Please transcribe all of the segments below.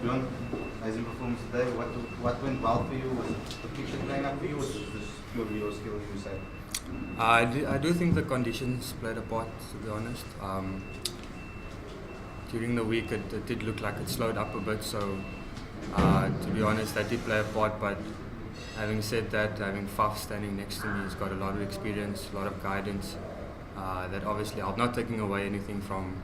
Bjorn, amazing performance today. What went well for you? Was it the picture playing up for you, or was this purely your skill, you say? I do think the conditions played a part, to be honest. During the week it did look like it slowed up a bit, so to be honest that did play a part, but having said that, having Faf standing next to me, he's got a lot of experience, a lot of guidance, that obviously I'm not taking away anything from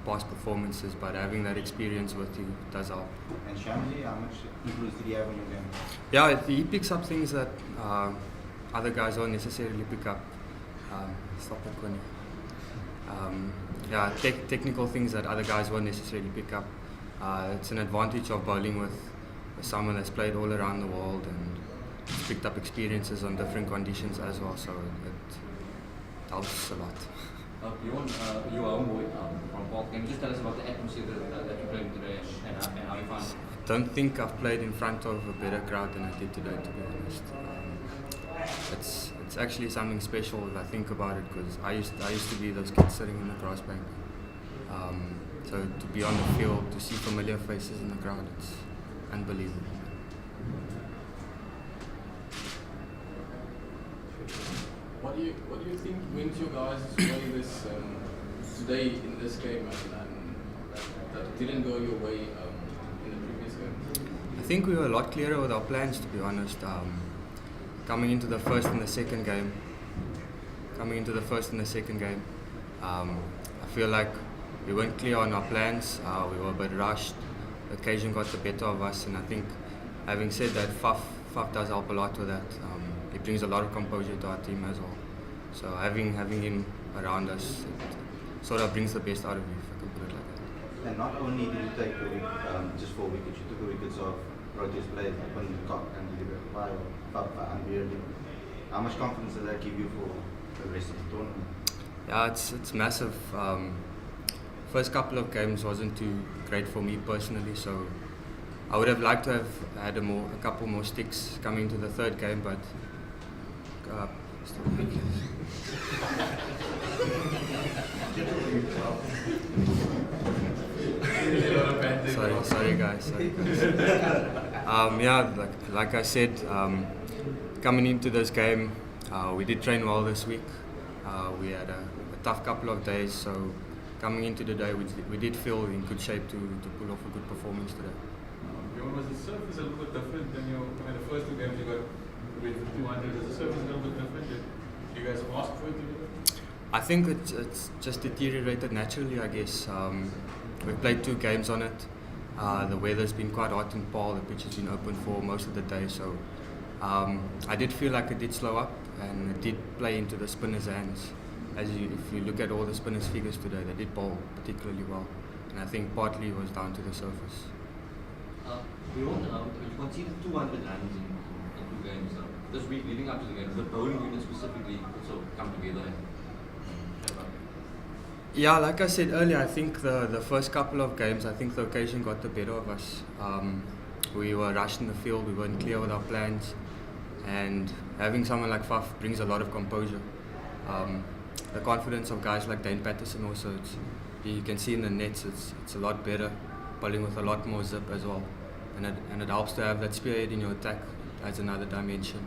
past performances, but having that experience with you does help. And Shamsi, how much influence did he have on your game? Yeah, he picks up things that other guys won't necessarily pick up. Stop it, Connie. Technical things that other guys won't necessarily pick up. It's an advantage of bowling with someone that's played all around the world and picked up experiences on different conditions as well, so it helps a lot. Bjorn, you are homeboy from Paarl. Can you just tell us about the atmosphere that you played today and how you found it? I don't think I've played in front of a better crowd than I did today, to be honest. It's actually something special if I think about it, because I used to be those kids sitting in the grass bank. So to be on the field, to see familiar faces in the crowd, it's unbelievable. What do you think went your guys' way this today in this game, and that didn't go your way in the previous game? I think we were a lot clearer with our plans, to be honest. Coming into the first and the second game, I feel like we weren't clear on our plans. We were a bit rushed. The occasion got the better of us, and I think, having said that, Faf does help a lot with that. He brings a lot of composure to our team as well. So having him around us, it sort of brings the best out of you, if I can put it like that. And not only did you take just 4 wickets, you took the wickets of Roger's played up on the top and you did it by unbearably. How much confidence does that give you for the rest of the tournament? Yeah, it's massive. First couple of games wasn't too great for me personally, so I would have liked to have had a couple more sticks coming into the third game, but sorry guys. Like I said, coming into this game, we did train well this week. We had a tough couple of days, so coming into the day, we did feel in good shape to pull off a good performance today. Bjorn, was the surface a little bit different than the first two games you got with 200? Was the surface a little bit different? Did you guys ask for it to be different? I think it's just deteriorated naturally, I guess. We've played 2 games on it. The weather's been quite hot in Paarl. The pitch has been open for most of the day, so I did feel like it did slow up, and it did play into the spinners' hands. If you look at all the spinners' figures today, they did bowl particularly well, and I think partly it was down to the surface. Bjorn, you conceded 200 runs in 2 games. This week leading up to the game, the bowling unit specifically also come together and Yeah, like I said earlier, I think the first couple of games, I think the occasion got the better of us. We were rushed in the field, we weren't clear with our plans, and having someone like Faf brings a lot of composure. The confidence of guys like Dane Patterson also, you can see in the nets, it's a lot better, bowling with a lot more zip as well. And it helps to have that spearhead in your attack, adds another dimension.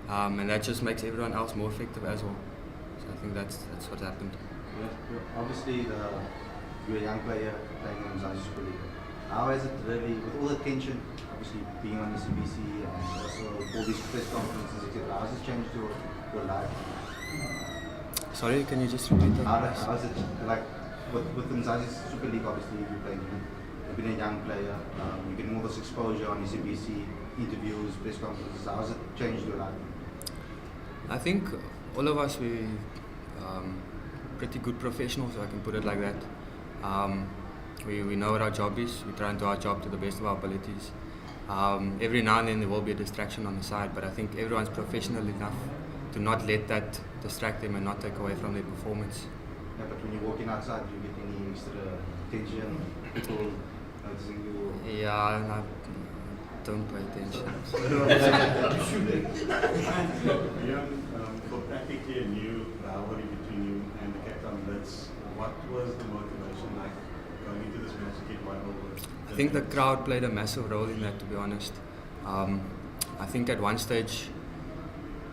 And that just makes everyone else more effective as well. So I think that's what happened. Obviously, you're a young player playing in Mzansi Super League. How has it really, with all the tension, obviously being on the CBC and also all these press conferences, etc., how has it changed your life? Sorry, can you just repeat that? How is it, like, with the Mzansi Super League, obviously you're playing, you've been a young player, you're getting all this exposure on the CBC, interviews, press conferences, how has it changed your life? I think all of us, we pretty good professionals, if I can put it like that. We know what our job is. We try and do our job to the best of our abilities. Every now and then there will be a distraction on the side, but I think everyone's professional enough to not let that distract them and not take away from their performance. Yeah, but when you're walking outside, do you get any extra attention? People noticing you? Yeah, I don't pay attention. For practically a new rivalry between you and the captain Blitz, what was the motivation like going into this match to get one over? I think the crowd played a massive role in that, to be honest. I think at one stage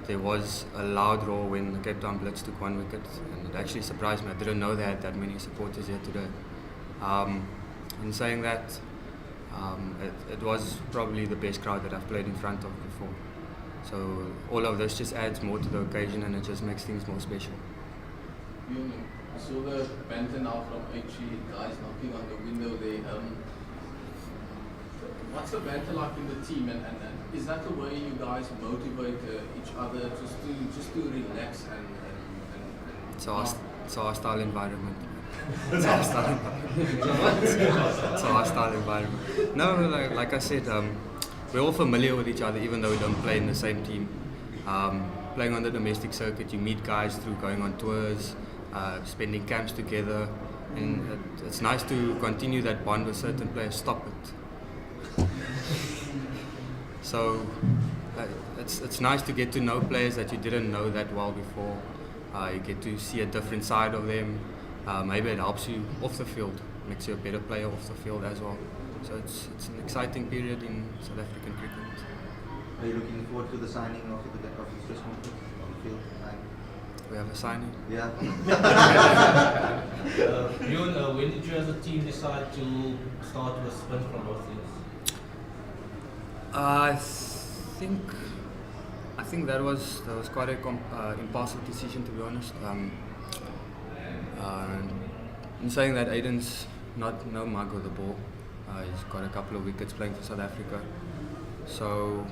there was a loud roar when the Cape Town Blitz took one wicket, and it actually surprised me. I didn't know they had that many supporters here today. In saying that, it was probably the best crowd that I've played in front of before. So all of this just adds more to the occasion, and it just makes things more special. You saw the banter now from HG, guys knocking on the window there. What's the banter like in the team, and is that the way you guys motivate each other just to relax and It's our style environment. It's our style environment. It's our style environment. No, like I said, we're all familiar with each other, even though we don't play in the same team. Playing on the domestic circuit, you meet guys through going on tours, spending camps together, and it's nice to continue that bond with certain players. Stop it. So it's nice to get to know players that you didn't know that well before. You get to see a different side of them. Maybe it helps you off the field, makes you a better player off the field as well. So it's an exciting period in South African cricket. Are you looking forward to the signing of the press conference on the field? We have a signing. Yeah. Bjorn, when did you as a team decide to start with spin from both ends? I think that was quite a impulsive decision, to be honest. In saying that, Aiden's no mug with the ball. He's got a couple of wickets playing for South Africa, so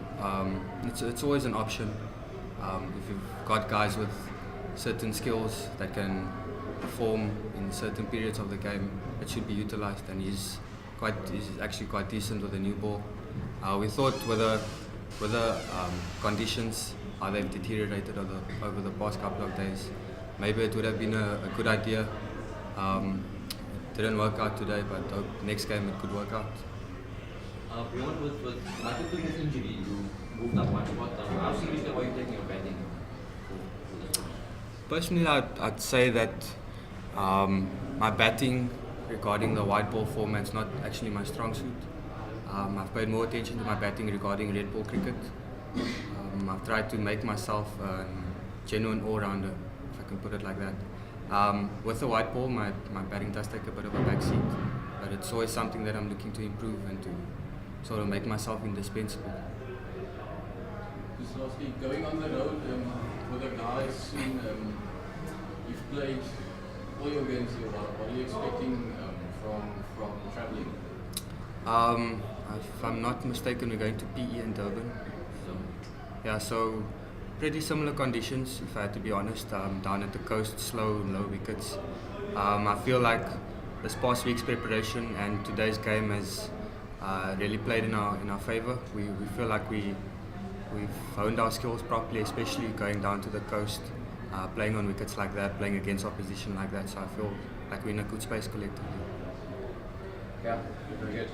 it's always an option. If you've got guys with certain skills that can perform in certain periods of the game, it should be utilised, and he's actually quite decent with a new ball. We thought with the conditions, how they've deteriorated over the past couple of days, maybe it would have been a good idea. It didn't work out today, but hope next game it could work out. Bjorn, with Michael Pittman's injury, you moved up one spot. How seriously are you taking your batting for this match? Personally, I'd say that my batting regarding the white ball format's not actually my strong suit. I've paid more attention to my batting regarding red ball cricket. I've tried to make myself a genuine all-rounder, if I can put it like that. With the white ball, my batting does take a bit of a backseat, but it's always something that I'm looking to improve and to sort of make myself indispensable. Just lastly, going on the road with the guys soon, you've played all your games here. What are you expecting from travelling? If I'm not mistaken, we're going to PE in Durban. So pretty similar conditions, if I had to be honest. Down at the coast, slow and low wickets. I feel like this past week's preparation and today's game has really played in our favour. We feel like we've honed our skills properly, especially going down to the coast, playing on wickets like that, playing against opposition like that. So I feel like we're in a good space collectively. Yeah, very good.